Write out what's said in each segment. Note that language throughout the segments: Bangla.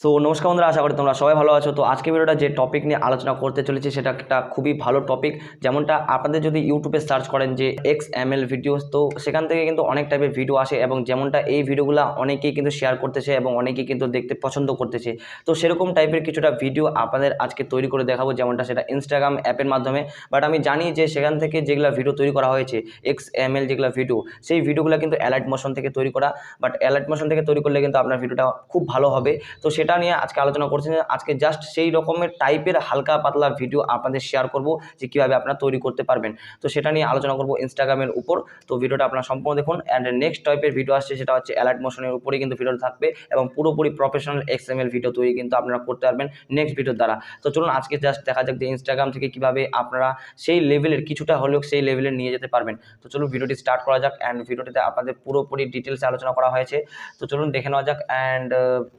সো নমস্কার বন্ধুরা, আশা করি তোমরা সবাই ভালো আছো। তো আজকে ভিডিওটা যে টপিক নিয়ে আলোচনা করতে চলেছি সেটা একটা খুবই ভালো টপিক। যেমনটা আপনাদের যদি ইউটিউবে সার্চ করেন যে XML ভিডিওস, তো সেখান থেকে কিন্তু অনেক টাইপের ভিডিও আসে এবং যেমনটা এই ভিডিওগুলো অনেকেই কিন্তু শেয়ার করতেছে এবং অনেকেই কিন্তু দেখতে পছন্দ করতেছে। তো সেরকম টাইপের কিছুটা ভিডিও আপনাদের আজকে তৈরি করে দেখাবো, যেমনটা সেটা ইনস্টাগ্রাম অ্যাপের মাধ্যমে। বাট আমি জানি যে সেখান থেকে যেগুলো ভিডিও তৈরি করা হয়েছে XML যেগুলো ভিডিও, সেই ভিডিওগুলো কিন্তু অ্যালাইট মোশন থেকে তৈরি করা। বাট অ্যালাইট মোশন থেকে তৈরি করলে কিন্তু আপনার ভিডিওটা খুব ভালো হবে। তো সেটা নিয়ে আজকে আলোচনা করছি। আজকে জাস্ট সেই রকমের টাইপের হালকা পাতলা ভিডিও আপনাদের শেয়ার করব যে কীভাবে আপনারা তৈরি করতে পারবেন। তো সেটা নিয়ে আলোচনা করব ইনস্টাগ্রামের উপর। তো ভিডিওটা আপনারা সম্পূর্ণ দেখুন। অ্যান্ড নেক্সট টাইপের ভিডিও আসছে সেটা হচ্ছে অ্যালাইট মোশনের উপরেই কিন্তু ভিডিও থাকবে এবং পুরোপুরি প্রফেশনাল XML ভিডিও তৈরি কিন্তু আপনারা করতে পারবেন নেক্সট ভিডিওর দ্বারা। তো চলুন আজকে জাস্ট দেখা যাক যে ইনস্টাগ্রাম থেকে কীভাবে আপনারা সেই লেভেলের কিছুটা হলেও সেই লেভেলে নিয়ে যেতে পারবেন। তো চলুন ভিডিওটি স্টার্ট করা যাক। অ্যান্ড ভিডিওটিতে আপনাদের পুরোপুরি ডিটেলসে আলোচনা করা হয়েছে। তো চলুন দেখে নেওয়া যাক। অ্যান্ড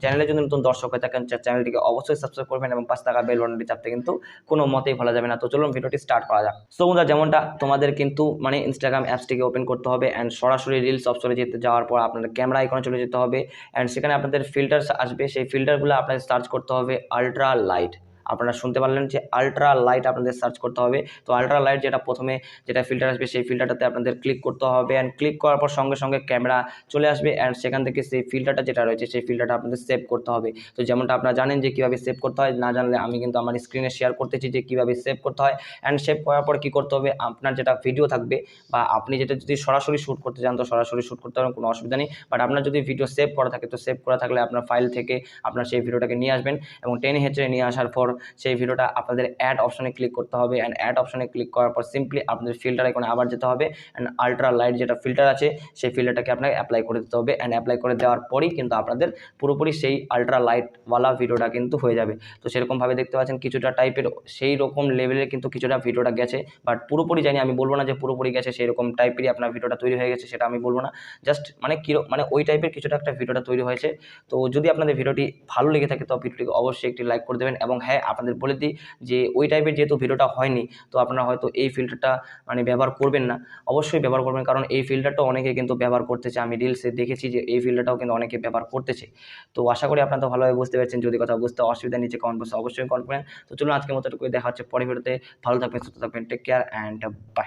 চ্যানেলে যদি নতুন দর্শক হয়ে থাকেন চ্যানেলটিকে অবশ্যই সাবস্ক্রাইব করবেন এবং পাশে থাকা বেল বাটনটি চাপতে কিন্তু কোনো মতেই ভোলা যাবে না। তো চলুন ভিডিওটি স্টার্ট করা যাক। সো বন্ধুরা, যেমনটা তোমাদের কিন্তু ইনস্টাগ্রাম অ্যাপসটিকে ওপেন করতে হবে অ্যান্ড সরাসরি রিলস অপশনে যাওয়ার পর আপনাদের ক্যামেরা আইকনে চলে যেতে হবে। অ্যান্ড সেখানে আপনাদের ফিল্টার্স আসবে, সেই ফিল্টারগুলো আপনাদের সার্চ করতে হবে আলট্রা লাইট। আপনারা শুনতে পারলেন যে আলট্রা লাইট আপনাদের সার্চ করতে হবে। তো আলট্রা লাইট যেটা প্রথমে যেটা ফিল্টার আসবে সেই ফিল্টারটাতে আপনাদের ক্লিক করতে হবে। অ্যান্ড ক্লিক করার পর সঙ্গে সঙ্গে ক্যামেরা চলে আসবে। অ্যান্ড সেখান থেকে সেই ফিল্টারটা যেটা রয়েছে সেই ফিল্টারটা আপনাদের সেভ করতে হবে। তো যেমনটা আপনারা জানেন যে কীভাবে সেভ করতে হয়, না জানলে আমি কিন্তু আমার স্ক্রিনে শেয়ার করতেছি যে কীভাবে সেভ করতে হয়। অ্যান্ড সেভ করার পর কী করতে হবে, আপনার যেটা ভিডিও থাকবে বা আপনি যেটা যদি সরাসরি শ্যুট করতে চান তো সরাসরি শ্যুট করতে পারেন, কোনো অসুবিধা নেই। বাট আপনার যদি ভিডিও সেভ করা থাকে তো সেভ করা থাকলে আপনার ফাইল থেকে আপনার সেই ভিডিওটাকে নিয়ে আসবেন এবং টেনে হেঁচড়ে নিয়ে আসার পর সেই ভিডিওটা আপনাদের অ্যাড অপশনে ক্লিক করতে হবে। অ্যান্ড অ্যাড অপশনে ক্লিক করার পর সিম্পলি আপনাদের ফিল্টার আইকনে আবার যেতে হবে। অ্যান্ড আলট্রা লাইট যেটা ফিল্টার আছে সেই ফিল্টারটাকে আপনাকে অ্যাপ্লাই করে দিতে হবে। অ্যান্ড অ্যাপ্লাই করে দেওয়ার পরেই কিন্তু আপনাদের পুরোপুরি সেই আলট্রা লাইটওয়ালা ভিডিওটা কিন্তু হয়ে যাবে। তো সেরকমভাবে দেখতে পাচ্ছেন কিছুটা টাইপের সেই রকম লেভেলের কিন্তু কিছুটা ভিডিওটা গেছে, বাট পুরোপুরি জানি আমি বলবো না যে পুরোপুরি গেছে, সেই রকম টাইপেরই আপনার ভিডিওটা তৈরি হয়ে গেছে সেটা আমি বলবো না। জাস্ট ওই টাইপের কিছুটা একটা ভিডিওটা তৈরি হয়েছে। তো যদি আপনাদের ভিডিওটি ভালো লেগে থাকে তো ভিডিওটিকে অবশ্যই একটি লাইক করে দেবেন। এবং হ্যাঁ, আপনাদের বলে দিই যে ওই টাইপের যেহেতু ভিডিওটা হয়নি তো আপনারা হয়তো এই ফিল্টারটা ব্যবহার করবেন না। অবশ্যই ব্যবহার করবেন, কারণ এই ফিল্টারটাও অনেকে কিন্তু ব্যবহার করতেছে। আমি রিলসে দেখেছি যে এই ফিল্টারটাও কিন্তু অনেকে ব্যবহার করতেছে। তো আশা করি আপনারা তো ভালোভাবে বুঝতে পারছেন। যদি কথা বুঝতে অসুবিধা নিচে কমেন্ট বক্সে অবশ্যই কমেন্ট করেন। তো চলুন আজকের মতো এটুকুই, দেখা হচ্ছে পরের ভিডিওতে। ভালো থাকবেন, সুস্থ থাকবেন, টেক কেয়ার অ্যান্ড বাই।